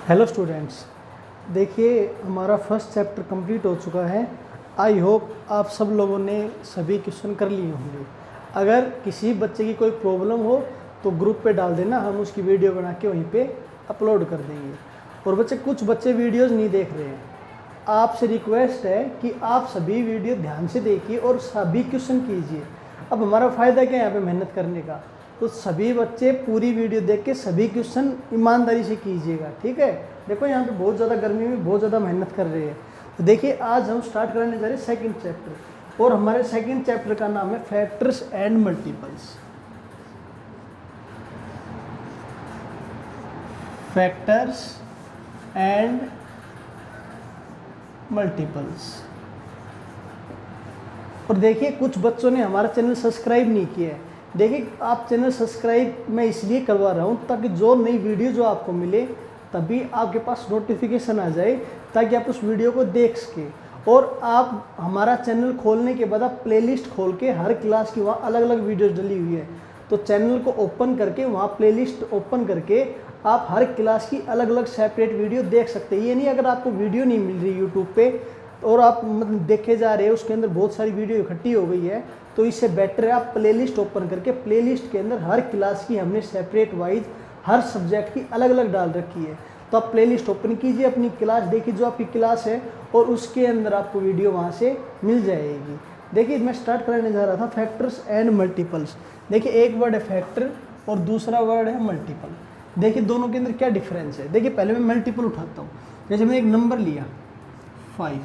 Hello students, देखिए हमारा first chapter complete हो चुका है। आई होप आप सब लोगों ने सभी क्वेश्चन कर लिए होंगे। अगर किसी बच्चे की कोई प्रॉब्लम हो तो ग्रुप पे डाल देना, हम उसकी वीडियो बना के वहीं पे अपलोड कर देंगे। और कुछ बच्चे वीडियोस नहीं देख रहे हैं, आपसे रिक्वेस्ट है कि आप सभी वीडियो ध्यान से देखिए और सभी क्वेश्चन कीजिए। अब हमारा फ़ायदा क्या है यहाँ पे मेहनत करने का, तो सभी बच्चे पूरी वीडियो देख के सभी क्वेश्चन ईमानदारी से कीजिएगा, ठीक है। देखो यहाँ पे बहुत ज़्यादा गर्मी में बहुत ज़्यादा मेहनत कर रहे हैं। तो देखिए आज हम स्टार्ट करने जा रहे हैं सेकंड चैप्टर, और हमारे सेकंड चैप्टर का नाम है factors and multiples. Factors and multiples. और देखिए कुछ बच्चों ने हमारा चैनल सब्सक्राइब नहीं किया है। देखिए आप चैनल सब्सक्राइब मैं इसलिए करवा रहा हूँ ताकि जो नई वीडियो जो आपको मिले तभी आपके पास नोटिफिकेशन आ जाए, ताकि आप उस वीडियो को देख सकें। और आप हमारा चैनल खोलने के बाद आप प्लेलिस्ट खोल के हर क्लास की वहाँ अलग अलग वीडियोस डली हुई है, तो चैनल को ओपन करके वहाँ प्लेलिस्ट ओपन करके आप हर क्लास की अलग अलग सेपरेट वीडियो देख सकते हैं। ये नहीं अगर आपको वीडियो नहीं मिल रही यूट्यूब पे और आप मतलब देखे जा रहे हैं उसके अंदर बहुत सारी वीडियो इकट्ठी हो गई है, तो इससे बेटर है आप प्लेलिस्ट ओपन करके प्लेलिस्ट के अंदर हर क्लास की हमने सेपरेट वाइज हर सब्जेक्ट की अलग अलग डाल रखी है। तो आप प्लेलिस्ट ओपन कीजिए, अपनी क्लास देखिए जो आपकी क्लास है, और उसके अंदर आपको वीडियो वहाँ से मिल जाएगी। देखिए मैं स्टार्ट करने जा रहा था फैक्टर्स एंड मल्टीपल्स। देखिए एक वर्ड है फैक्टर और दूसरा वर्ड है मल्टीपल। देखिए दोनों के अंदर क्या डिफरेंस है। देखिए पहले मैं मल्टीपल उठाता हूँ, जैसे मैंने एक नंबर लिया 5,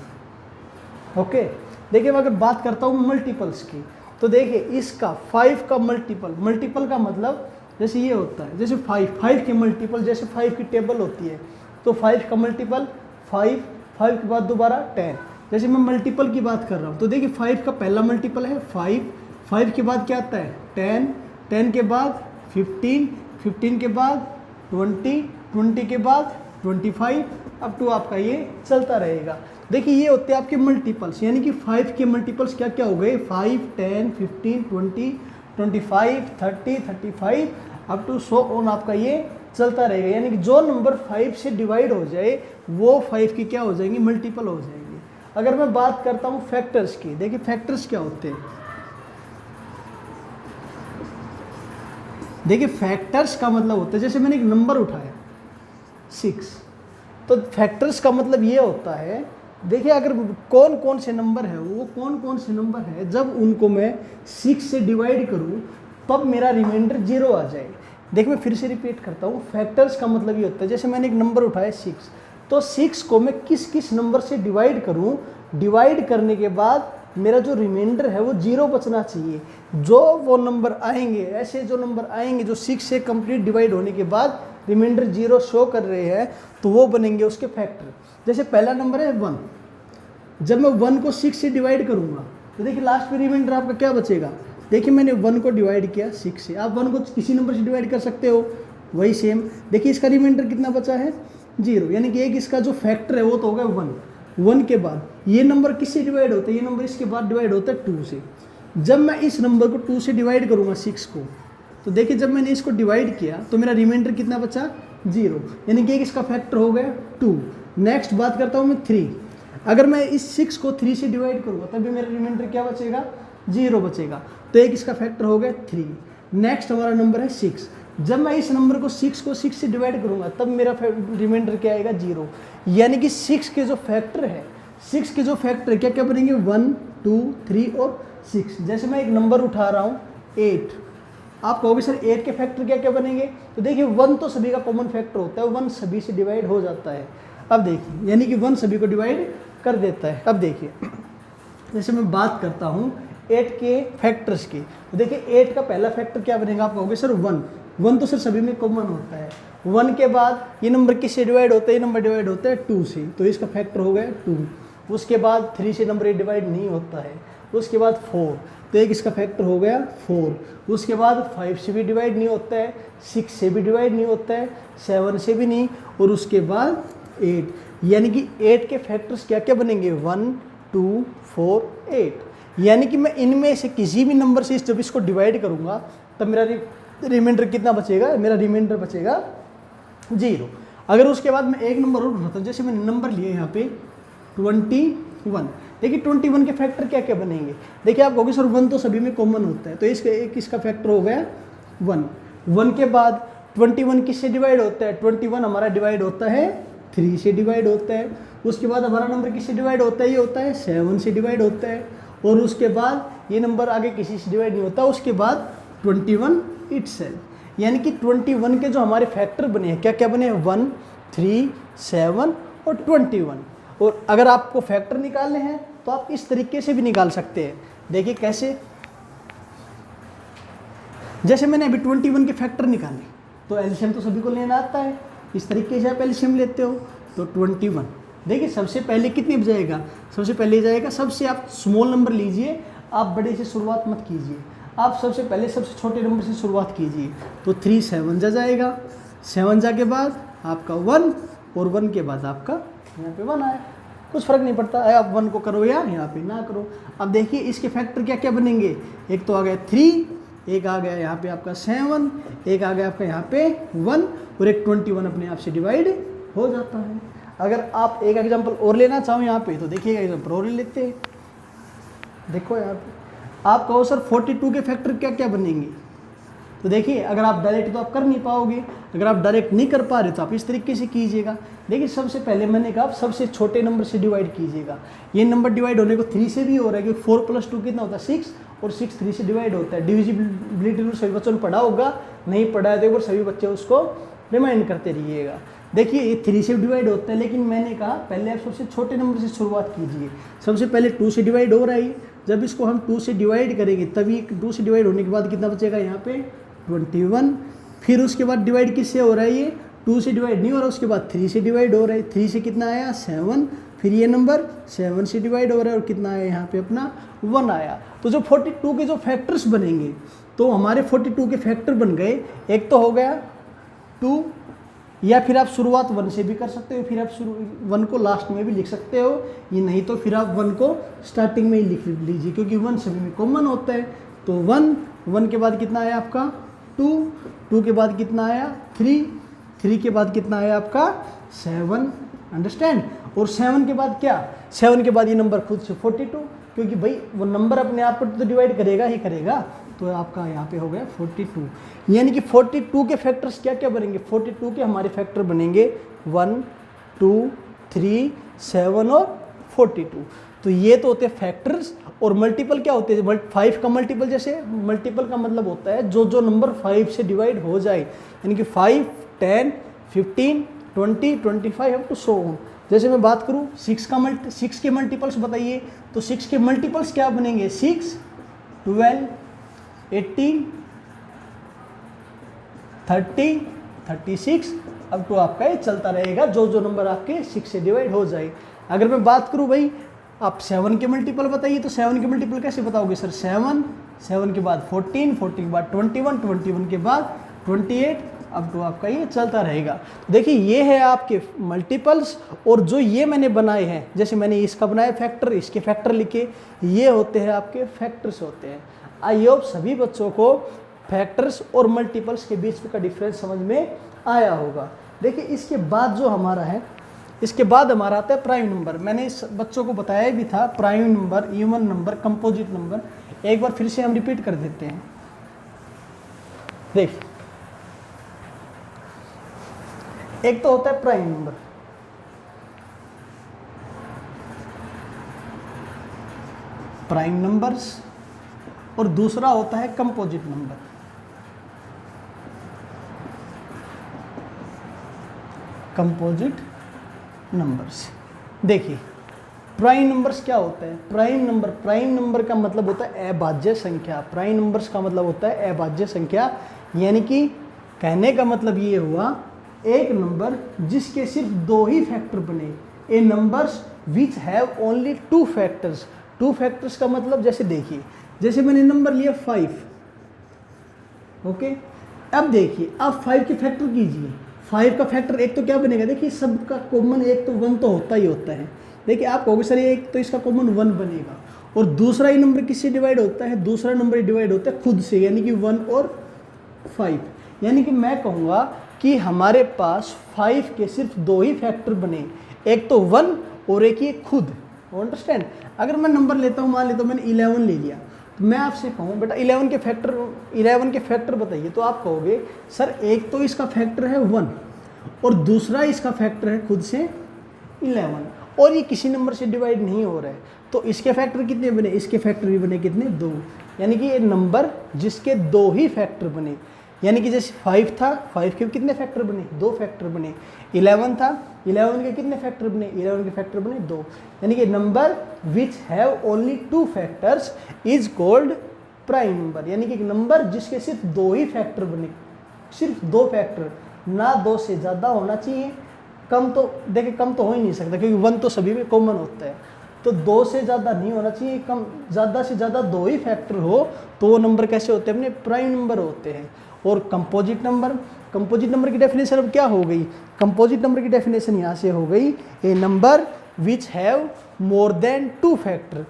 ओके। देखिए मैं अगर बात करता हूँ मल्टीपल्स की, तो देखिए इसका 5 का मल्टीपल का मतलब जैसे ये होता है, जैसे 5 के मल्टीपल, जैसे 5 की टेबल होती है तो 5 का मल्टीपल 5 के बाद दोबारा 10। जैसे मैं मल्टीपल की बात कर रहा हूँ तो देखिए 5 का पहला मल्टीपल है 5 के बाद क्या आता है 10 के बाद 15 के बाद 20 के बाद 25 अप टू आपका ये चलता रहेगा। देखिए ये होते हैं आपके मल्टीपल्स, यानी कि 5 के मल्टीपल्स क्या क्या हो गए 5, 10, 15, 20, 25, 30, 35 अप टू सो ऑन आपका ये चलता रहेगा। यानी कि जो नंबर 5 से डिवाइड हो जाए वो 5 की क्या हो जाएंगी मल्टीपल हो जाएंगी। अगर मैं बात करता हूँ फैक्टर्स की, देखिए फैक्टर्स क्या होते हैं। देखिए फैक्टर्स का मतलब होता है, जैसे मैंने एक नंबर उठाया 6, तो फैक्टर्स का मतलब ये होता है, देखिए अगर कौन कौन से नंबर है, वो कौन कौन से नंबर है जब उनको मैं 6 से डिवाइड करूं तब मेरा रिमाइंडर 0 आ जाए। देखिए मैं फिर से रिपीट करता हूं, फैक्टर्स का मतलब ये होता है, जैसे मैंने एक नंबर उठाया 6, तो 6 को मैं किस किस नंबर से डिवाइड करूं, डिवाइड करने के बाद मेरा जो रिमाइंडर है वो 0 बचना चाहिए। जो वो नंबर आएंगे, ऐसे जो नंबर आएंगे जो 6 से कंप्लीट डिवाइड होने के बाद रिमाइंडर 0 शो कर रहे हैं, तो वो बनेंगे उसके फैक्टर। जैसे पहला नंबर है 1, जब मैं 1 को 6 से डिवाइड करूंगा तो देखिए लास्ट में रिमाइंडर आपका क्या बचेगा। देखिए मैंने 1 को डिवाइड किया 6 से, आप 1 को किसी नंबर से डिवाइड कर सकते हो, वही सेम। देखिए इसका रिमाइंडर कितना बचा है 0, यानी कि एक इसका जो फैक्टर है वो तो हो गया 1 के बाद ये नंबर किससे डिवाइड होता है, ये नंबर इसके बाद डिवाइड होता है 2 से। जब मैं इस नंबर को 2 से डिवाइड करूँगा 6 को, तो देखिए जब मैंने इसको डिवाइड किया तो मेरा रिमाइंडर कितना बचा 0, यानी कि एक इसका फैक्टर हो गया 2। नेक्स्ट बात करता हूँ मैं 3, अगर मैं इस 6 को 3 से डिवाइड करूँगा तब भी मेरा रिमाइंडर क्या बचेगा 0 बचेगा, तो एक इसका फैक्टर हो गया 3। नेक्स्ट हमारा नंबर है 6, जब मैं इस नंबर को 6 से डिवाइड करूँगा तब मेरा रिमाइंडर क्या आएगा 0, यानी कि 6 के जो फैक्टर है, 6 के जो फैक्टर क्या क्या बनेंगे 1, 2, 3 और 6। जैसे मैं एक नंबर उठा रहा हूँ 8, आप कहोगे सर 8 के फैक्टर क्या क्या बनेंगे, तो देखिए 1 तो सभी का कॉमन फैक्टर होता है, 1 सभी से डिवाइड हो जाता है। अब देखिए यानी कि 1 सभी को डिवाइड कर देता है। अब देखिए जैसे मैं बात करता हूँ 8 के फैक्टर्स की, तो देखिए 8 का पहला फैक्टर क्या बनेगा, आप कहोगे सर 1 तो सर सभी में कॉमन होता है। 1 के बाद ये नंबर किससे डिवाइड होता है, ये नंबर डिवाइड होता है 2 से, तो इसका फैक्टर हो गया 2। उसके बाद 3 से नंबर ये डिवाइड नहीं होता है। उसके बाद 4, तो एक इसका फैक्टर हो गया 4। उसके बाद 5 से भी डिवाइड नहीं होता है, 6 से भी डिवाइड नहीं होता है, 7 से भी नहीं, और उसके बाद 8, यानी कि 8 के फैक्टर्स क्या क्या बनेंगे 1, 2, 4, 8। यानी कि मैं इनमें से किसी भी नंबर से जब इसको डिवाइड करूंगा तब मेरा रिमाइंडर कितना बचेगा, मेरा रिमाइंडर बचेगा 0। अगर उसके बाद मैं एक नंबर और बनाता हूँ, जैसे मैंने नंबर लिया यहाँ पे 21। देखिए 21 के फैक्टर क्या क्या बनेंगे। देखिए आप कहोगे सर 1 तो सभी में कॉमन होता है, तो इसका फैक्टर हो गया 1। 1 के बाद 21 किससे डिवाइड होता है, 21 हमारा डिवाइड होता है 3 से डिवाइड होता है। उसके बाद हमारा नंबर किससे डिवाइड होता है, ये होता है 7 से डिवाइड होता है। और उसके बाद ये नंबर आगे किसी से डिवाइड नहीं होता। उसके बाद 21 इटसेल्फ, यानी कि 21 के जो हमारे फैक्टर बने हैं, क्या क्या बने हैं, 1, 3, 7 और 21। और अगर आपको फैक्टर निकालने हैं तो आप इस तरीके से भी निकाल सकते हैं। देखिए कैसे, जैसे मैंने अभी 21 के फैक्टर निकाले, तो एलसीएम तो सभी को लेना आता है, इस तरीके से आप एलसीएम लेते हो। तो 21, देखिए सबसे पहले कितनी बजाएगा, सबसे पहले जाएगा, सबसे आप स्मॉल नंबर लीजिए, आप बड़े से शुरुआत मत कीजिए, आप सबसे पहले सबसे छोटे नंबर से शुरुआत कीजिए। तो 3 7 जाएगा, 7 जा के बाद आपका 1, और 1 के बाद आपका यहाँ पे 1 आया, कुछ फ़र्क नहीं पड़ता है, आप 1 को करो या यहाँ पे ना करो। अब देखिए इसके फैक्टर क्या क्या बनेंगे, एक तो आ गया 3, एक आ गया यहाँ पे आपका 7, एक आ गया आपका यहाँ पे 1, और एक 21 अपने आप से डिवाइड हो जाता है। अगर आप एक एग्जांपल और लेना चाहो यहाँ पे, तो देखिए एग्जांपल और ले लेते हैं। देखो यहाँ पे आप कहो सर 42 के फैक्टर क्या क्या बनेंगे, तो देखिए अगर आप डायरेक्ट तो आप कर नहीं पाओगे, अगर आप डायरेक्ट नहीं कर पा रहे तो आप इस तरीके से कीजिएगा। देखिए सबसे पहले मैंने कहा आप सबसे छोटे नंबर से डिवाइड कीजिएगा। ये नंबर डिवाइड होने को 3 से भी हो रहा है, क्योंकि 4 + 2 कितना होता है 6, और 6 3 से डिवाइड होता है। डिविजिबिलिटी रूल सभी बच्चों ने पढ़ा होगा, नहीं पढ़ा है तो एक बार सभी बच्चे उसको रिमाइंड करते रहिएगा। देखिए ये 3 से डिवाइड होता है, लेकिन मैंने कहा पहले आप सबसे छोटे नंबर से शुरुआत कीजिए। सबसे पहले 2 से डिवाइड हो रहा है, जब इसको हम 2 से डिवाइड करेंगे तभी 2 से डिवाइड होने के बाद कितना बचेगा यहाँ पे 21। फिर उसके बाद डिवाइड किससे हो रहा है, ये 2 से डिवाइड नहीं हो रहा, उसके बाद 3 से डिवाइड हो रहा है, 3 से कितना आया 7, फिर ये नंबर 7 से डिवाइड हो रहा है और कितना आया यहाँ पे अपना 1 आया। तो जो 42 के जो फैक्टर्स बनेंगे, तो हमारे 42 के फैक्टर बन गए, एक तो हो गया 2, या फिर आप शुरुआत 1 से भी कर सकते हो, फिर आप 1 को लास्ट में भी लिख सकते हो, ये नहीं तो फिर आप 1 को स्टार्टिंग में ही लिख लीजिए, क्योंकि 1 सभी में कॉमन होता है। तो 1 के बाद कितना आया आपका 2 के बाद कितना आया 3 के बाद कितना आया आपका 7, अंडरस्टैंड। और 7 के बाद क्या, 7 के बाद ये नंबर खुद से 42, क्योंकि भाई वो नंबर अपने आप पर तो डिवाइड करेगा ही करेगा, तो आपका यहाँ पे हो गया 42। यानी कि 42 के फैक्टर्स क्या क्या बनेंगे, 42 के हमारे फैक्टर बनेंगे 1, 2, 3, 7 और 42। तो ये तो होते हैं फैक्टर्स। और मल्टीपल क्या होते हैं, 5 का मल्टीपल, जैसे मल्टीपल का मतलब होता है जो नंबर 5 से डिवाइड हो जाए, यानी कि 5, 10, 15, 20, 25 अप टू 100। जैसे मैं बात करूँ 6 के मल्टीपल्स बताइए, तो 6 के मल्टीपल्स क्या बनेंगे, 6, 12, 18, 30, 36 अब तो आपका ये चलता रहेगा, जो नंबर आपके 6 से डिवाइड हो जाए। अगर मैं बात करूँ भाई आप 7 के मल्टीपल बताइए, तो 7 के मल्टीपल कैसे बताओगे सर, 7 के बाद 14 के बाद 21 के बाद 28, अब तो आपका ये चलता रहेगा। तो देखिए ये है आपके मल्टीपल्स, और जो ये मैंने बनाए हैं, जैसे मैंने इसका बनाया फैक्टर, इसके फैक्टर लिखे, ये होते हैं आपके फैक्टर्स होते हैं। आई होप सभी बच्चों को फैक्टर्स और मल्टीपल्स के बीच का डिफरेंस समझ में आया होगा। देखिए इसके बाद जो हमारा है, इसके बाद हमारा आता है प्राइम नंबर। मैंने इस बच्चों को बताया भी था, prime number, even number, composite number. एक बार फिर से हम रिपीट कर देते हैं। देख, एक तो होता है प्राइम नंबर, प्राइम नंबर्स, और दूसरा होता है कंपोजिट नंबर। Composite numbers. देखिए प्राइम नंबर्स क्या होता है, प्राइम नंबर का मतलब होता है अभाज्य संख्या। प्राइम नंबर्स का मतलब होता है अभाज्य संख्या, यानी कि कहने का मतलब ये हुआ एक नंबर जिसके सिर्फ 2 ही फैक्टर बने। A numbers which have only 2 factors. 2 factors का मतलब, जैसे देखिए, जैसे मैंने नंबर लिया 5, ओके। अब देखिए आप 5 के फैक्टर कीजिए, 5 का फैक्टर एक तो क्या बनेगा, देखिए सबका कॉमन एक तो 1 तो होता ही होता है। देखिए आप कहोगे सर एक तो इसका कॉमन 1 बनेगा, और दूसरा ही नंबर किससे डिवाइड होता है, दूसरा नंबर डिवाइड होता है खुद से, यानी कि 1 और 5, यानी कि मैं कहूँगा कि हमारे पास 5 के सिर्फ 2 ही फैक्टर बने, एक तो 1 और एक ये खुद। अंडरस्टैंड? अगर मैं नंबर लेता हूँ, मान लेता हूँ मैंने 11 ले लिया, तो मैं आपसे कहूँ बेटा 11 के फैक्टर बताइए, तो आप कहोगे सर एक तो इसका फैक्टर है 1 और दूसरा इसका फैक्टर है खुद से 11, और ये किसी नंबर से डिवाइड नहीं हो रहा है, तो इसके फैक्टर कितने बने? इसके फैक्टर भी बने कितने? 2। यानी कि ये नंबर जिसके 2 ही फैक्टर बने, यानी कि जैसे 5 था, 5 के कितने फैक्टर बने? 2 फैक्टर बने। 11 था, 11 के कितने फैक्टर बने? 11 के फैक्टर बने 2। यानी कि number which have only 2 factors is called prime number, यानी कि नंबर जिसके सिर्फ 2 ही फैक्टर बने, सिर्फ 2 फैक्टर, ना 2 से ज़्यादा होना चाहिए, कम तो देखिए कम तो हो ही नहीं सकता क्योंकि 1 तो सभी में कॉमन होता है, तो 2 से ज़्यादा नहीं होना चाहिए, कम ज़्यादा से ज़्यादा 2 ही फैक्टर हो तो वो नंबर कैसे होते हैं? अपने प्राइम नंबर होते हैं। और कंपोजिट नंबर की डेफिनेशन अब क्या हो गई? कंपोजिट नंबर की डेफिनेशन यहाँ से हो गई a number which have more than 2 factor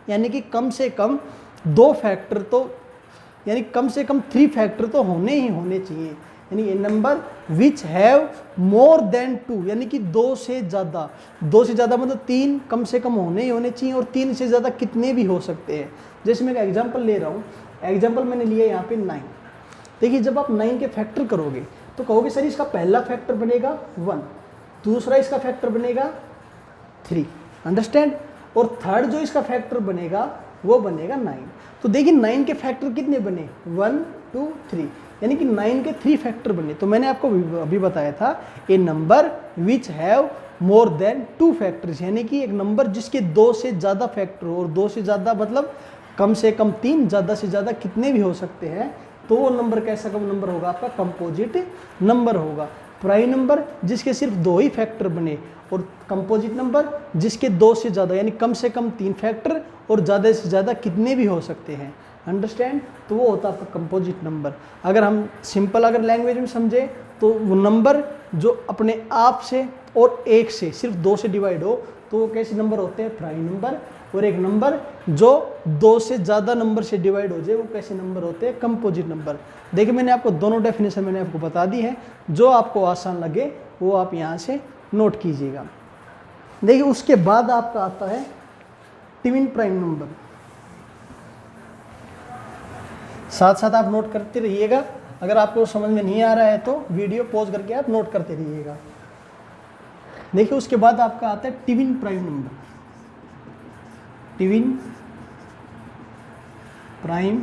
यानी कि कम से कम 2 फैक्टर तो, यानी कम से कम 3 फैक्टर तो होने ही होने चाहिए, यानी ये number which have more than 2, यानी कि 2 से ज़्यादा मतलब 3 कम से कम होने ही होने चाहिए, और 3 से ज़्यादा कितने भी हो सकते हैं। जैसे मैं एक एग्जांपल ले रहा हूँ, एग्जांपल मैंने लिया यहाँ पे 9। देखिए जब आप 9 के फैक्टर करोगे तो कहोगे सर इसका पहला फैक्टर बनेगा 1, दूसरा इसका फैक्टर बनेगा 3, अंडरस्टैंड, और थर्ड जो इसका फैक्टर बनेगा वो बनेगा 9। तो देखिए 9 के फैक्टर कितने बने? 1 2 3, यानी कि 9 के 3 फैक्टर बने। तो मैंने आपको अभी बताया था a number which have more than 2 factors, यानी कि एक नंबर जिसके 2 से ज़्यादा फैक्टर हो, और 2 से ज़्यादा मतलब कम से कम 3, ज़्यादा से ज़्यादा कितने भी हो सकते हैं, तो वो नंबर कैसा कम नंबर होगा? आपका कंपोजिट नंबर होगा। प्राइम नंबर जिसके सिर्फ 2 ही फैक्टर बने, और कंपोजिट नंबर जिसके 2 से ज़्यादा, यानी कम से कम 3 फैक्टर और ज़्यादा से ज़्यादा कितने भी हो सकते हैं, अंडरस्टैंड? तो वो होता है आपका कंपोजिट नंबर। अगर हम सिंपल अगर लैंग्वेज में समझे तो वो नंबर जो अपने आप से और 1 से सिर्फ 2 से डिवाइड हो तो वो कैसे नंबर होते हैं? Prime number. और एक नंबर जो 2 से ज़्यादा नंबर से डिवाइड हो जाए वो कैसे नंबर होते हैं? Composite number. देखिए मैंने आपको दोनों डेफिनेशन मैंने आपको बता दी है, जो आपको आसान लगे वो आप यहाँ से नोट कीजिएगा। देखिए उसके बाद आपका आता है ट्विन प्राइम नंबर। साथ साथ आप नोट करते रहिएगा, अगर आपको समझ में नहीं आ रहा है तो वीडियो पॉज करके आप नोट करते रहिएगा। देखिए उसके बाद आपका आता है twin prime number. Twin prime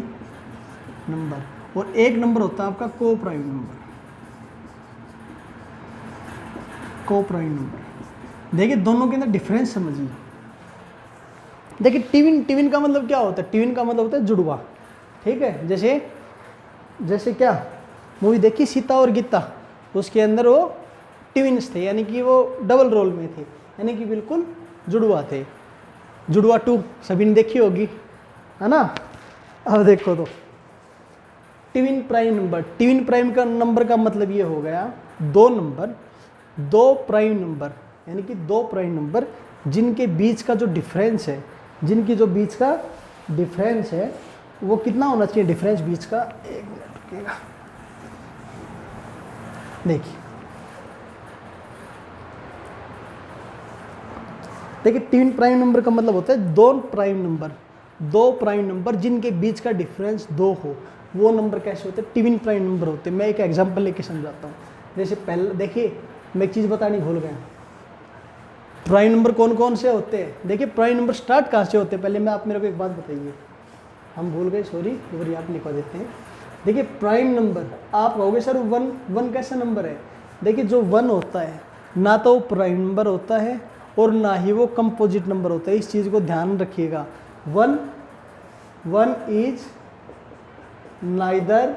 number, और एक नंबर होता है आपका को प्राइम नंबर। को प्राइम नंबर, देखिए दोनों के अंदर डिफरेंस समझिए। देखिए ट्विन का मतलब क्या होता है? ट्विन का मतलब होता है जुड़वा, ठीक है। जैसे क्या मूवी देखी सीता और गीता, उसके अंदर वो ट्विन्स थे, यानी कि वो डबल रोल में थे, यानी कि बिल्कुल जुड़वा थे। जुड़वा 2 सभी ने देखी होगी, है ना। अब देखो तो twin prime number, twin prime का नंबर का मतलब ये हो गया 2 प्राइम नंबर, यानी कि 2 प्राइम नंबर जिनके बीच का जो डिफरेंस है, वो कितना होना चाहिए? डिफरेंस बीच का, एक मिनट रुकिएगा, देखिए ट्विन प्राइम नंबर का मतलब होता है 2 प्राइम नंबर जिनके बीच का डिफरेंस 2 हो, वो नंबर कैसे होते हैं? ट्विन प्राइम नंबर होते हैं। मैं एक एग्जांपल लेके समझाता हूँ। जैसे पहले देखिए मैं एक चीज़ बतानी भूल गया, प्राइम नंबर कौन कौन से होते हैं? देखिए प्राइम नंबर स्टार्ट कहाँ से होते हैं? पहले मैं आप मेरे को एक बात बताइए, हम भूल गए, सॉरी, एक आप लिखवा देते हैं। देखिए प्राइम नंबर, आप कहोगे सर 1 कैसा नंबर है? देखिए जो 1 होता है ना तो वो प्राइम नंबर होता है और ना ही वो कंपोजिट नंबर होता है, इस चीज़ को ध्यान रखिएगा। 1 is neither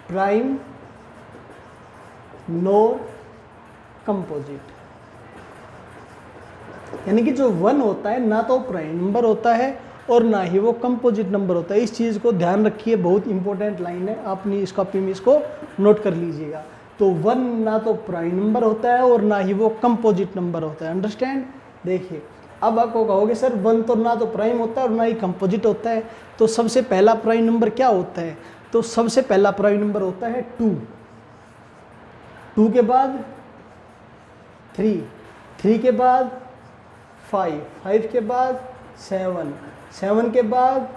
prime NOR composite, यानी कि जो 1 होता है ना तो प्राइम नंबर होता है और ना ही वो कंपोजिट नंबर होता है, इस चीज़ को ध्यान रखिए, बहुत इंपॉर्टेंट लाइन है, अपनी इस कॉपी में इसको नोट कर लीजिएगा। तो 1 ना तो प्राइम नंबर होता है और ना ही वो कंपोजिट नंबर होता है, अंडरस्टैंड। देखिए अब आपको कहोगे सर 1 तो ना तो प्राइम होता है और ना ही कंपोजिट होता है, तो सबसे पहला प्राइम नंबर क्या होता है? तो सबसे पहला प्राइम नंबर होता है 2, 2 के बाद 3, 3 के बाद 5, 5 के बाद 7, 7 के बाद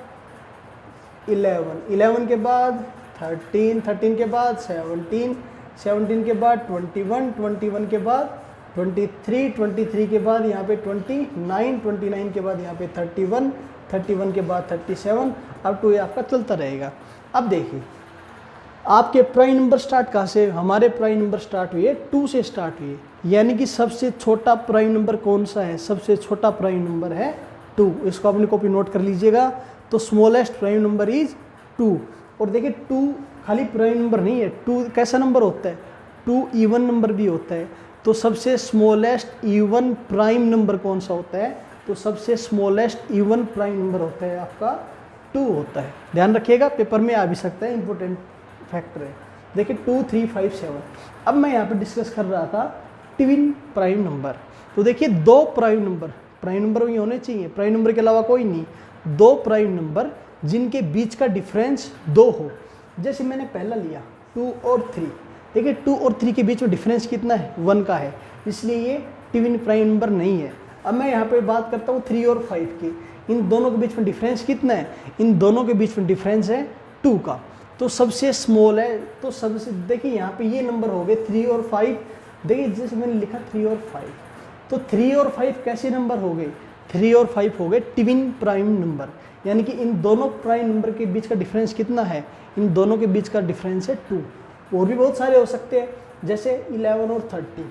11, 11 के बाद 13, 13 के बाद 17, 17 के बाद 21, 21 के बाद 23, 23 के बाद यहाँ पे 29, 29 के बाद यहाँ पे 31, 31 के बाद 37, अब टू ये आपका चलता रहेगा। अब देखिए आपके प्राइम नंबर स्टार्ट कहाँ से? हमारे प्राइम नंबर स्टार्ट हुए 2 से स्टार्ट हुए, यानी कि सबसे छोटा प्राइम नंबर कौन सा है? सबसे छोटा प्राइम नंबर है 2। इसको अपनी कॉपी नोट कर लीजिएगा। तो स्मॉलेस्ट प्राइम नंबर इज 2। और देखिए 2 खाली प्राइम नंबर नहीं है, 2 कैसा नंबर होता है? 2 इवन नंबर भी होता है। तो सबसे स्मॉलेस्ट इवन प्राइम नंबर कौन सा होता है? तो सबसे स्मॉलेस्ट इवन प्राइम नंबर होता है आपका 2 होता है। ध्यान रखिएगा, पेपर में आ भी सकता है, इंपॉर्टेंट फैक्टर है। देखिए 2, 3, 5, 7। अब मैं यहाँ पे डिस्कस कर रहा था ट्विन प्राइम नंबर। तो देखिए 2 प्राइम नंबर ये होने चाहिए, प्राइम नंबर के अलावा कोई नहीं। 2 प्राइम नंबर जिनके बीच का डिफरेंस 2 हो। जैसे मैंने पहला लिया 2 और 3, देखिए 2 और 3 के बीच में डिफरेंस कितना है? 1 का है, इसलिए ये ट्विन प्राइम नंबर नहीं है। अब मैं यहाँ पे बात करता हूँ 3 और 5 की। इन दोनों के बीच में डिफरेंस कितना है? इन दोनों के बीच में डिफरेंस है 2 का। तो सबसे स्मॉल है, तो सबसे देखिए यहाँ पे ये नंबर हो गए 3 और 5। देखिए जैसे मैंने लिखा 3 और 5, तो 3 और 5 कैसे नंबर हो गए? 3 और 5 हो गए ट्विन प्राइम नंबर, यानी कि इन दोनों प्राइम नंबर के बीच का डिफरेंस कितना है? इन दोनों के बीच का डिफरेंस है 2। और भी बहुत सारे हो सकते हैं, जैसे 11 और 13।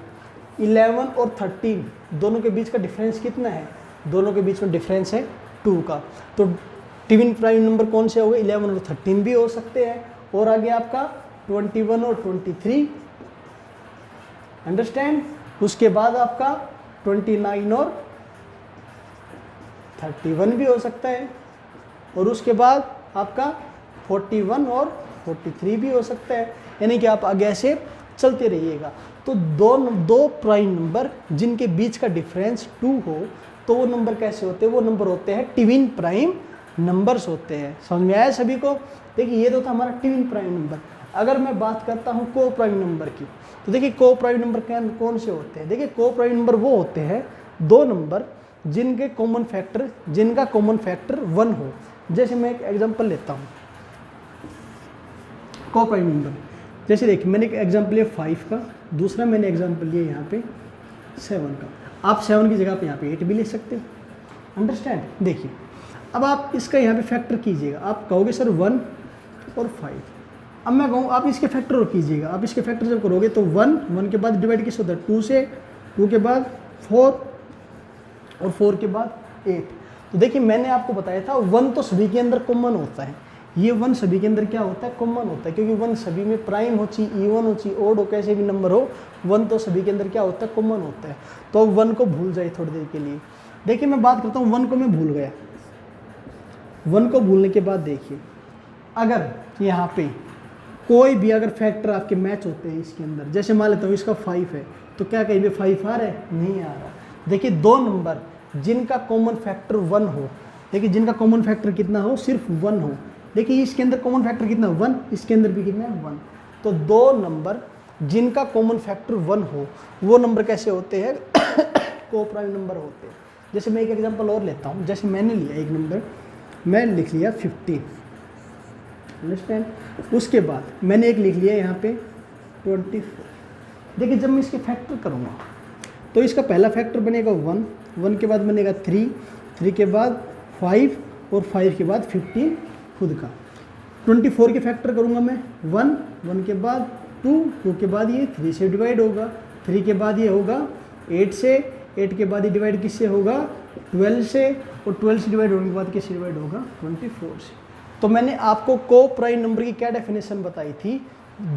11 और 13 दोनों के बीच का डिफरेंस कितना है? दोनों के बीच में डिफरेंस है 2 का। तो ट्विन प्राइम नंबर कौन से हो गए? 11 और 13 भी हो सकते हैं। और आगे आपका 21 और 23, अंडरस्टैंड। उसके बाद आपका 29 और 31 भी हो सकता है। और उसके बाद आपका 41 और 43 भी हो सकता है, यानी कि आप आगे ऐसे चलते रहिएगा। तो दो प्राइम नंबर जिनके बीच का डिफरेंस 2 हो, तो वो नंबर कैसे होते हैं? वो नंबर होते हैं ट्विन प्राइम नंबर्स होते हैं। समझ में आया सभी को? देखिए ये तो था हमारा ट्विन प्राइम नंबर। अगर मैं बात करता हूँ को प्राइम नंबर की, तो देखिए को प्राइम नंबर कौन से होते हैं? देखिए को प्राइम नंबर वो होते हैं 2 नंबर जिनका कॉमन फैक्टर 1 हो। जैसे मैं एक एग्जांपल लेता हूँ को प्राइम नंबर। जैसे देखिए मैंने एक एग्जांपल लिया 5 का, दूसरा मैंने एग्जांपल लिया यहाँ पे 7 का। आप 7 की जगह पे यहाँ पे 8 भी ले सकते हो, अंडरस्टैंड। देखिए अब आप इसका यहाँ पे फैक्टर कीजिएगा। आप कहोगे सर 1 और 5। अब मैं कहूँ आप इसके फैक्टर और कीजिएगा। आप इसके फैक्टर जब करोगे तो 1 के बाद डिवाइड किससे होता है? 2 से, 2 के बाद 4 और 4 के बाद 8। तो देखिए मैंने आपको बताया था 1 तो सभी के अंदर कॉमन होता है। ये 1 सभी के अंदर क्या होता है? कॉमन होता है, क्योंकि 1 सभी में प्राइम हो चाहे इवन हो चाहे ओड हो, कैसे भी नंबर हो, 1 तो सभी के अंदर क्या होता है? कॉमन होता है। तो 1 को भूल जाए थोड़ी देर के लिए। देखिए मैं बात करता हूँ 1 को मैं भूल गया। 1 को भूलने के बाद देखिए अगर यहाँ पे कोई भी अगर फैक्टर आपके मैच होते हैं इसके अंदर, जैसे मान लेता हूँ इसका 5 है, तो क्या कहीं भी 5 आ रहा है? नहीं आ रहा। देखिए 2 नंबर जिनका कॉमन फैक्टर 1 हो, देखिए जिनका कॉमन फैक्टर कितना हो? सिर्फ 1 हो। देखिए इसके अंदर कॉमन फैक्टर कितना? 1, इसके अंदर भी कितना है? 1। तो 2 नंबर जिनका कॉमन फैक्टर 1 हो, वो नंबर कैसे होते हैं? को प्राइम नंबर होते हैं। जैसे मैं एक एग्जांपल और लेता हूँ। जैसे मैंने लिया एक नंबर, मैं लिख लिया 15, अंडरस्टैंड। उसके बाद मैंने एक लिख लिया यहाँ पे 24। देखिए जब मैं इसके फैक्टर करूँगा तो इसका पहला फैक्टर बनेगा 1, 1 के बाद बनेगा 3, 3 के बाद 5 और 5 के बाद 15 खुद का। 24 के फैक्टर करूँगा मैं 1, 1 के बाद 2, 2 के बाद ये 3 से डिवाइड होगा, 3 के बाद ये होगा 8 से, 8 के बाद ये डिवाइड किससे होगा? 12 से, और 12 से डिवाइड होने के बाद किससे डिवाइड होगा? 24 से। तो मैंने आपको को प्राइम नंबर की क्या डेफिनेशन बताई थी?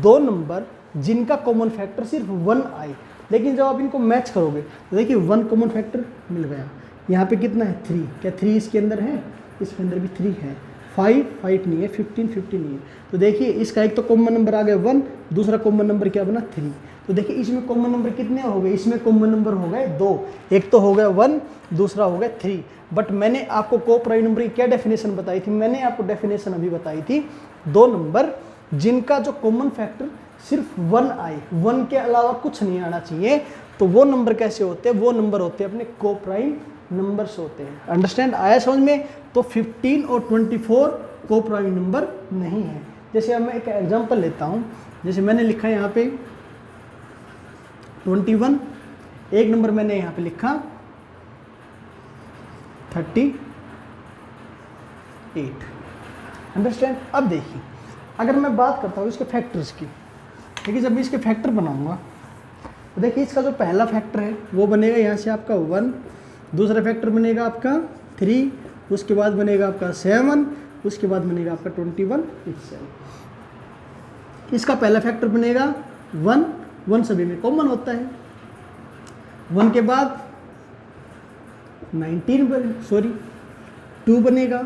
2 नंबर जिनका कॉमन फैक्टर सिर्फ 1 आए, लेकिन जब आप इनको मैच करोगे तो देखिए 1 कॉमन फैक्टर मिल गया। यहाँ पे कितना है? 3। क्या 3 इसके अंदर है? इसके अंदर भी 3 है। 5 5 नहीं है, 15 50 नहीं है। तो देखिए इसका एक तो कॉमन नंबर आ गया 1, दूसरा कॉमन नंबर क्या बना 3। तो देखिए इसमें कॉमन नंबर कितने हो गए, इसमें कॉमन नंबर हो गए 2, एक तो हो गया 1, दूसरा हो गया 3। बट मैंने आपको को प्राइम नंबर की क्या डेफिनेशन बताई थी, मैंने आपको डेफिनेशन अभी बताई थी, दो नंबर जिनका जो कॉमन फैक्टर सिर्फ 1 आए, 1 के अलावा कुछ नहीं आना चाहिए, तो वो नंबर कैसे होते हैं, वो नंबर होते हैं अपने को प्राइम नंबर्स होते हैं। अंडरस्टैंड आया समझ में। तो 15 और 24 को प्राइम नंबर नहीं है। जैसे अब मैं एक एग्जांपल लेता हूं, जैसे मैंने लिखा है यहाँ पे 21, एक नंबर मैंने यहाँ पे लिखा 38। अंडरस्टैंड। अब देखिए अगर मैं बात करता हूँ इसके फैक्टर्स की, ठीक है, जब मैं इसके फैक्टर बनाऊंगा तो देखिए इसका जो पहला फैक्टर है वो बनेगा यहाँ से आपका 1, दूसरा फैक्टर बनेगा आपका 3, उसके बाद बनेगा आपका 7, उसके बाद बनेगा आपका 21 itself। इसका पहला फैक्टर बनेगा 1, 1 सभी में कॉमन होता है, 1 के बाद 2 बनेगा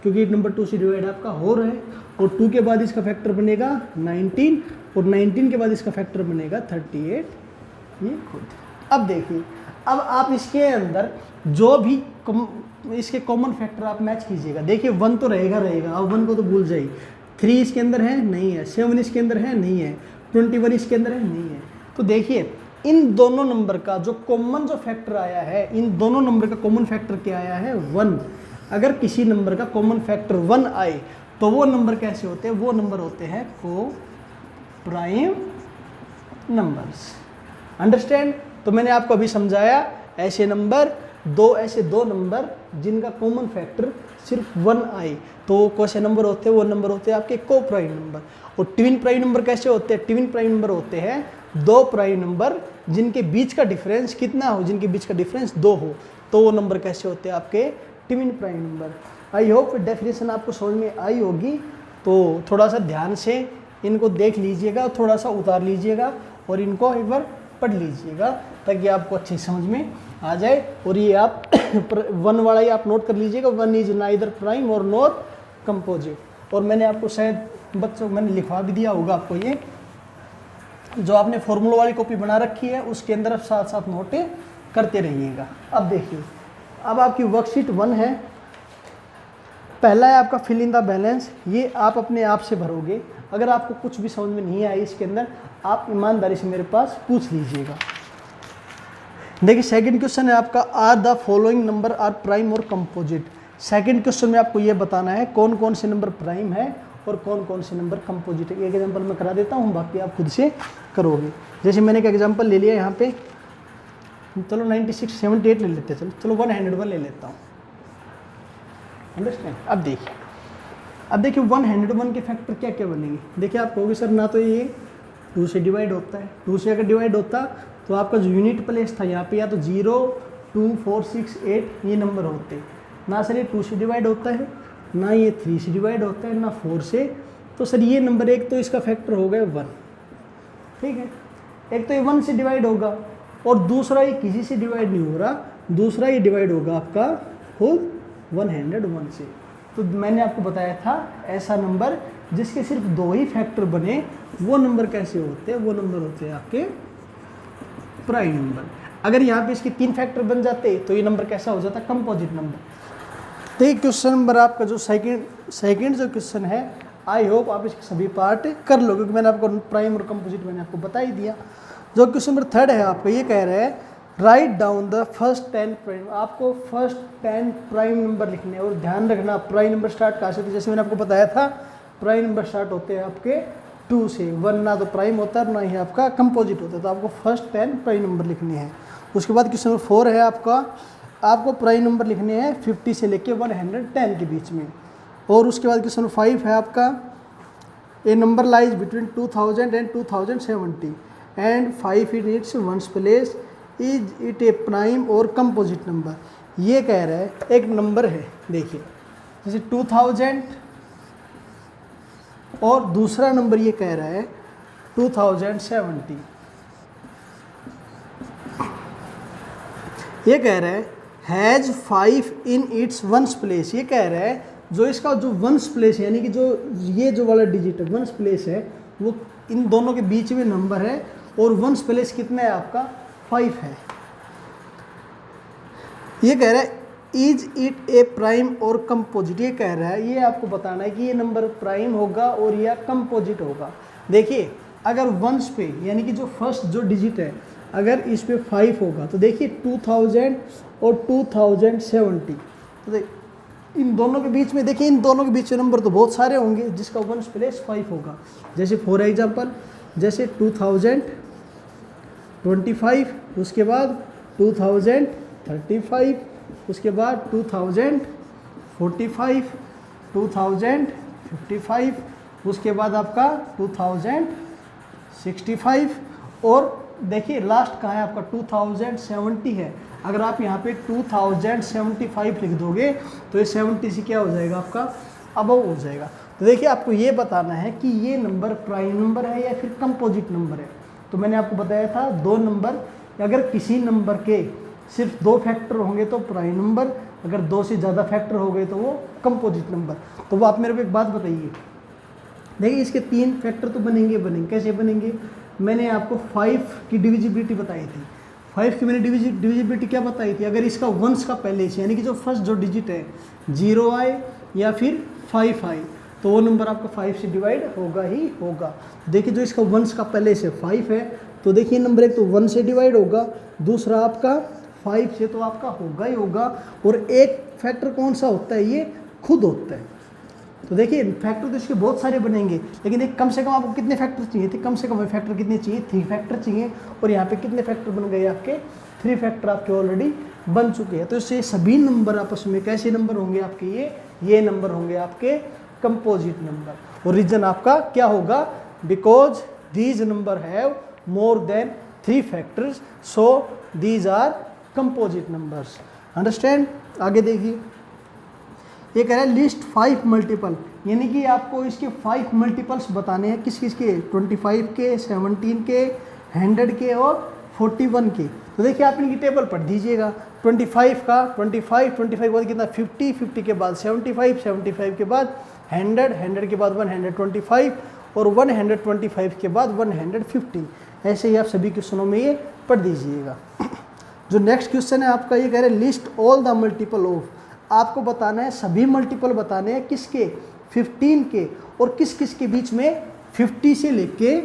क्योंकि नंबर 2 से डिवाइड आपका हो रहा है, और 2 के बाद इसका फैक्टर बनेगा 19, और 19 के बाद इसका फैक्टर बनेगा 38। ये खुद अब देखिए, अब आप इसके अंदर जो भी इसके कॉमन फैक्टर आप मैच कीजिएगा। देखिए 1 तो रहेगा, अब 1 को तो भूल जाइए, 3 इसके अंदर है नहीं है, 7 इसके अंदर है नहीं है, 21 इसके अंदर है नहीं है। तो देखिए इन दोनों नंबर का जो कॉमन जो फैक्टर आया है, इन दोनों नंबर का कॉमन फैक्टर क्या आया है 1। अगर किसी नंबर का कॉमन फैक्टर 1 आए तो वो नंबर कैसे होते हैं, वो नंबर होते हैं को प्राइम नंबर्स। अंडरस्टैंड। तो मैंने आपको अभी समझाया ऐसे दो नंबर जिनका कॉमन फैक्टर सिर्फ 1 आए तो कौन से नंबर होते हैं, वो नंबर होते हैं आपके को प्राइम नंबर। और ट्विन प्राइम नंबर कैसे होते हैं, ट्विन प्राइम नंबर होते हैं दो प्राइम नंबर जिनके बीच का डिफरेंस कितना हो, जिनके बीच का डिफरेंस 2 हो, तो वो नंबर कैसे होते हैं आपके twin prime number. I hope definition आपको समझ में आई होगी। तो थोड़ा सा ध्यान से इनको देख लीजिएगा, थोड़ा सा उतार लीजिएगा और इनको एक बार पढ़ लीजिएगा ताकि आपको अच्छी समझ में आ जाए। और ये आप 1 वाला ही आप नोट कर लीजिएगा, 1 इज नाइदर प्राइम और नॉट कंपोजिट। और मैंने आपको शायद बच्चों मैंने लिखवा भी दिया होगा आपको, ये जो आपने फॉर्मूला वाली कॉपी बना रखी है उसके अंदर आप साथ साथ नोट करते रहिएगा। अब देखिए, अब आपकी वर्कशीट 1 है, पहला है आपका फिल इन द बैलेंस। ये आप अपने आप से भरोगे। अगर आपको कुछ भी समझ में नहीं आया इसके अंदर, आप ईमानदारी से मेरे पास पूछ लीजिएगा। देखिए सेकंड क्वेश्चन है आपका, are the following number are prime और कंपोजिट। सेकंड क्वेश्चन में आपको ये बताना है कौन कौन से नंबर प्राइम है और कौन कौन से नंबर कंपोजिट है। एक एग्जांपल मैं करा देता हूँ, बाकी आप खुद से करोगे। जैसे मैंने एक एग्जांपल ले लिया यहाँ पे, चलो 96 78 ले लेते हैं, चलो 101 ले लेता हूँ। अंडरस्टैंड। अब देखिए 101 के फैक्टर क्या क्या बनेंगे। देखिए आप कहोगे सर ना तो ये 2 से डिवाइड होता है, 2 से अगर डिवाइड होता तो आपका जो यूनिट प्लेस था यहाँ पे या तो 0 2 4 6 8 ये नंबर होते, ना सर ये 2 से डिवाइड होता है, ना ये 3 से डिवाइड होता है, ना 4 से। तो सर ये नंबर एक तो इसका फैक्टर हो गया 1, ठीक है। एक तो ये 1 से डिवाइड होगा और दूसरा ये किसी से डिवाइड नहीं हो रहा, दूसरा ये डिवाइड होगा आपका खुद 101 से। तो मैंने आपको बताया था ऐसा नंबर जिसके सिर्फ 2 ही फैक्टर बने, वो नंबर कैसे होते हैं, वो नंबर होते हैं आपके प्राइम नंबर। अगर यहाँ पे इसके 3 फैक्टर बन जाते तो ये नंबर कैसा हो जाता, कंपोजिट नंबर। तो ये क्वेश्चन नंबर आपका जो सेकंड जो क्वेश्चन है, आई होप आप इसके सभी पार्ट कर लो, क्योंकि मैंने आपको प्राइम और कंपोजिट मैंने आपको बता ही दिया। जो क्वेश्चन नंबर 3 है आपका, ये कह रहा है write down the first 10 prime. आपको फर्स्ट 10 प्राइम नंबर लिखने हैं। और ध्यान रखना प्राइम नंबर स्टार्ट कहाँ से, तो जैसे मैंने आपको बताया था प्राइम नंबर स्टार्ट होते हैं आपके 2 से। 1 ना तो प्राइम होता है ना ही आपका कंपोजिट होता है। तो आपको फर्स्ट 10 प्राइम नंबर लिखने हैं। उसके बाद क्वेश्चन नंबर 4 है आपको प्राइम नंबर लिखने हैं 50 से लेके 110 के बीच में। और उसके बाद क्वेश्चन नंबर 5 है आपका, a number lies between 2000 and 2070 and 5 in its ones place, is it a prime और कंपोजिट नंबर। ये कह रहा है एक नंबर है, देखिए जैसे 2000 और दूसरा नंबर ये कह रहा है 2070। ये कह रहा है has 5 in its ones place. ये कह रहा है जो इसका जो वंस प्लेस है, यानी कि जो ये जो वाला डिजिट है वंस प्लेस है, वो इन दोनों के बीच में नंबर है, और वंस प्लेस कितना है आपका 5 है। ये कह रहा है इज इट ए प्राइम और कंपोजिट, ये कह रहा है, ये आपको बताना है कि ये नंबर प्राइम होगा और या कंपोजिट होगा। देखिए अगर वंस पे यानी कि जो फर्स्ट जो डिजिट है अगर इस पे 5 होगा तो देखिए 2000 और 2070, तो इन दोनों के बीच में देखिए इन दोनों के बीच में नंबर तो बहुत सारे होंगे जिसका वंस प्लेस 5 होगा। जैसे फॉर एग्जांपल जैसे 2025, उसके बाद 2035, उसके बाद 2045, 2055, उसके बाद आपका 2065, और देखिए लास्ट कहाँ है आपका 2070 है। अगर आप यहाँ पे 2075 लिख दोगे तो ये 70 से क्या हो जाएगा आपका अबव हो जाएगा। तो देखिए आपको ये बताना है कि ये नंबर प्राइम नंबर है या फिर कंपोजिट नंबर है। तो मैंने आपको बताया था दो नंबर, अगर किसी नंबर के सिर्फ 2 फैक्टर होंगे तो प्राइम नंबर, अगर 2 से ज़्यादा फैक्टर हो गए तो वो कंपोजिट नंबर। तो वो आप मेरे को एक बात बताइए, देखिए इसके 3 फैक्टर तो बनेंगे, कैसे बनेंगे? मैंने आपको 5 की डिविजिबिलिटी बताई थी। 5 की मैंने डिविजिबिलिटी क्या बताई थी? अगर इसका वंस का पहले से यानी कि जो फर्स्ट जो डिजिट है 0 आए या फिर 5 आए तो वो नंबर आपका 5 से डिवाइड होगा ही होगा। देखिए जो इसका वंस का पहले से 5 है तो देखिए नंबर एक तो 1 से डिवाइड होगा, दूसरा आपका 5 से तो आपका होगा ही होगा, और एक फैक्टर कौन सा होता है? ये खुद होता है। तो देखिए फैक्टर तो इसके बहुत सारे बनेंगे, लेकिन एक कम से कम आपको कितने फैक्टर चाहिए थे? कम से कम फैक्टर कितने चाहिए? 3 फैक्टर चाहिए, और यहाँ पे कितने फैक्टर बन गए आपके? 3 फैक्टर आपके ऑलरेडी बन चुके हैं। तो इससे सभी नंबर आपस में कैसे नंबर होंगे आपके? ये नंबर होंगे आपके कंपोजिट नंबर। और रीजन आपका क्या होगा? Because these number have more than 3 factors, so these are composite numbers. Understand? आगे देखिए, ये कह रहा है लिस्ट 5 मल्टीपल, यानी कि आपको इसके 5 मल्टीपल्स बताने हैं। किस किस के? 25 के, 17 के, 100 के और 41 के। तो देखिए आप इनकी टेबल पढ़ दीजिएगा। 25 का 25 के बाद कितना? 50 के बाद 75 के बाद 100 के बाद 125 और 125 के बाद 150। ऐसे ही आप सभी क्वेश्चनों में ये पढ़ दीजिएगा। जो नेक्स्ट क्वेश्चन है आपका, ये कह रहे हैं list all the multiple of, आपको बताना है सभी मल्टीपल बताने हैं किसके? 15 के, और किस किस के बीच में? 50 से लेके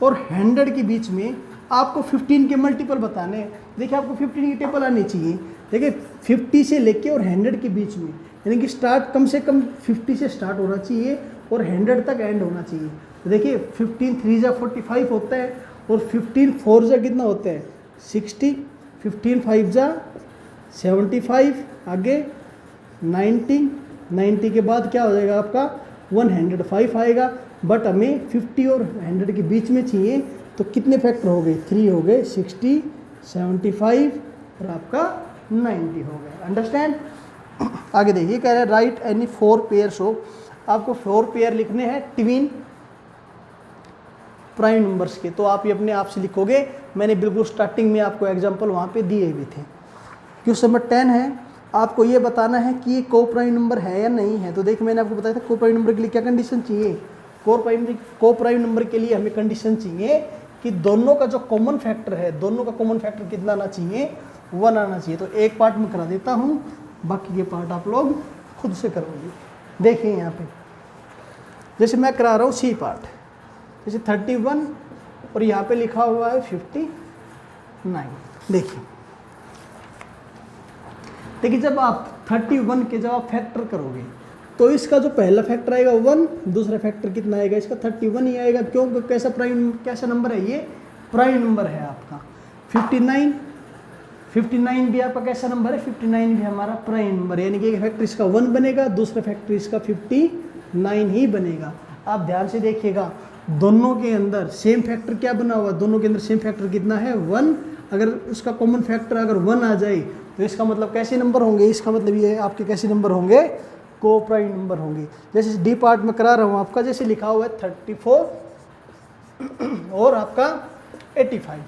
और 100 के बीच में आपको 15 के मल्टीपल बताने हैं। देखिए आपको 15 की टेबल आनी चाहिए। देखिए 50 से लेके और 100 के बीच में, यानी कि स्टार्ट कम से कम 50 से स्टार्ट होना चाहिए और 100 तक एंड होना चाहिए। तो देखिए 15 3 जा 45 होता है, और 15 4 जा कितना होता है? 60, 15 5 जा 75, आगे 90 के बाद क्या हो जाएगा आपका? 105 आएगा। बट हमें 50 और 100 के बीच में चाहिए, तो कितने फैक्टर हो गए? 3 हो गए, 60, 75 और आपका 90 हो गए। अंडरस्टैंड? आगे देखिए, कह रहा है राइट एनी 4 पेयर्स ऑफ, आपको 4 पेयर लिखने हैं ट्विन प्राइम नंबर्स के। तो आप ये अपने आप से लिखोगे, मैंने बिल्कुल स्टार्टिंग में आपको एग्जांपल वहाँ पे दिए हुए थे। क्वेश्चन नंबर 10 है, आपको ये बताना है कि ये को प्राइम नंबर है या नहीं है। तो देखिए मैंने आपको बताया था को प्राइम नंबर के लिए क्या कंडीशन चाहिए? को प्राइम नंबर के लिए हमें कंडीशन चाहिए कि दोनों का जो कॉमन फैक्टर है, दोनों का कॉमन फैक्टर कितना आना चाहिए? 1 आना चाहिए। तो एक पार्ट में करा देता हूँ, बाकी के पार्ट आप लोग खुद से करोगे। देखिए यहाँ पे जैसे मैं करा रहा हूँ सी पार्ट, जैसे 31 और यहाँ पे लिखा हुआ है 59। देखिए जब आप 31 के जब आप फैक्टर करोगे तो इसका जो पहला फैक्टर आएगा 1, दूसरा फैक्टर कितना आएगा? इसका 31 ही आएगा। क्यों? कैसा नंबर है? ये प्राइम नंबर है आपका। 59 भी आपका कैसा नंबर है? 59 भी हमारा प्राइम नंबर है, यानी कि एक फैक्टर इसका 1 बनेगा, दूसरा फैक्टर इसका 59 ही बनेगा। आप ध्यान से देखिएगा, दोनों के अंदर सेम फैक्टर क्या बना हुआ? दोनों के अंदर सेम फैक्टर कितना है? 1। अगर उसका कॉमन फैक्टर अगर 1 आ जाए तो इसका मतलब कैसे नंबर होंगे? इसका मतलब ये आपके कैसे नंबर होंगे? को प्राइम नंबर होंगे। जैसे डी पार्ट में करा रहा हूँ आपका, जैसे लिखा हुआ है 34 और आपका 85।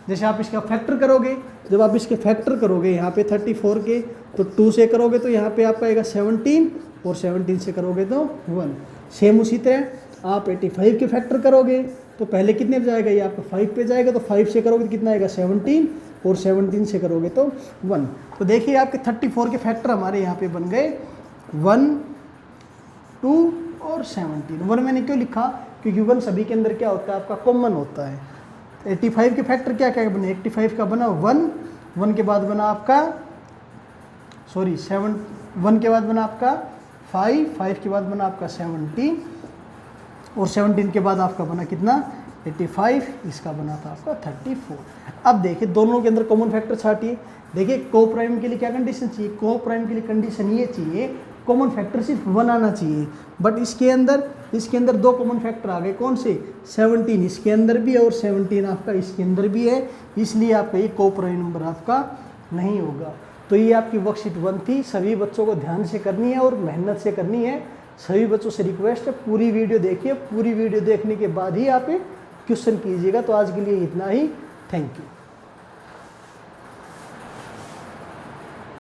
जैसे आप इसका फैक्टर करोगे, जब आप इसके फैक्टर करोगे यहाँ पे 34 के, तो 2 से करोगे तो यहाँ पे आपका आएगा 17, और 17 से करोगे तो 1। सेम उसी तरह आप 85 के फैक्टर करोगे तो पहले कितने पे जाएगा, ये आपका 5 पे जाएगा, तो 5 से करोगे तो कितना आएगा 17, और 17 से करोगे तो 1। तो देखिए आपके 34 के फैक्टर हमारे यहाँ पे बन गए 1, 2 और 17। 1 मैंने क्यों लिखा, क्योंकि 1 सभी के अंदर क्या होता है, आपका कॉमन होता है। 85 के फैक्टर क्या क्या बने, 85 का बना 1, 1 के बाद बना आपका 1 के बाद बना आपका 5, 5 के बाद बना आपका 17, और 17 के बाद आपका बना कितना 85, इसका बना था आपका 34। अब देखिए दोनों के अंदर कॉमन फैक्टर छाटिए। देखिए को प्राइम के लिए क्या कंडीशन चाहिए, को प्राइम के लिए कंडीशन ये चाहिए कॉमन फैक्टर सिर्फ 1 आना चाहिए, बट इसके अंदर 2 कॉमन फैक्टर आ गए, कौन से, 17 इसके अंदर भी है और 17 आपका इसके अंदर भी है, इसलिए आपका ये को प्राइम नंबर आपका नहीं होगा। तो ये आपकी वर्कशीट 1 थी, सभी बच्चों को ध्यान से करनी है और मेहनत से करनी है। सभी बच्चों से रिक्वेस्ट है पूरी वीडियो देखिए, पूरी वीडियो देखने के बाद ही आप क्वेश्चन कीजिएगा। तो आज के लिए इतना ही, थैंक यू।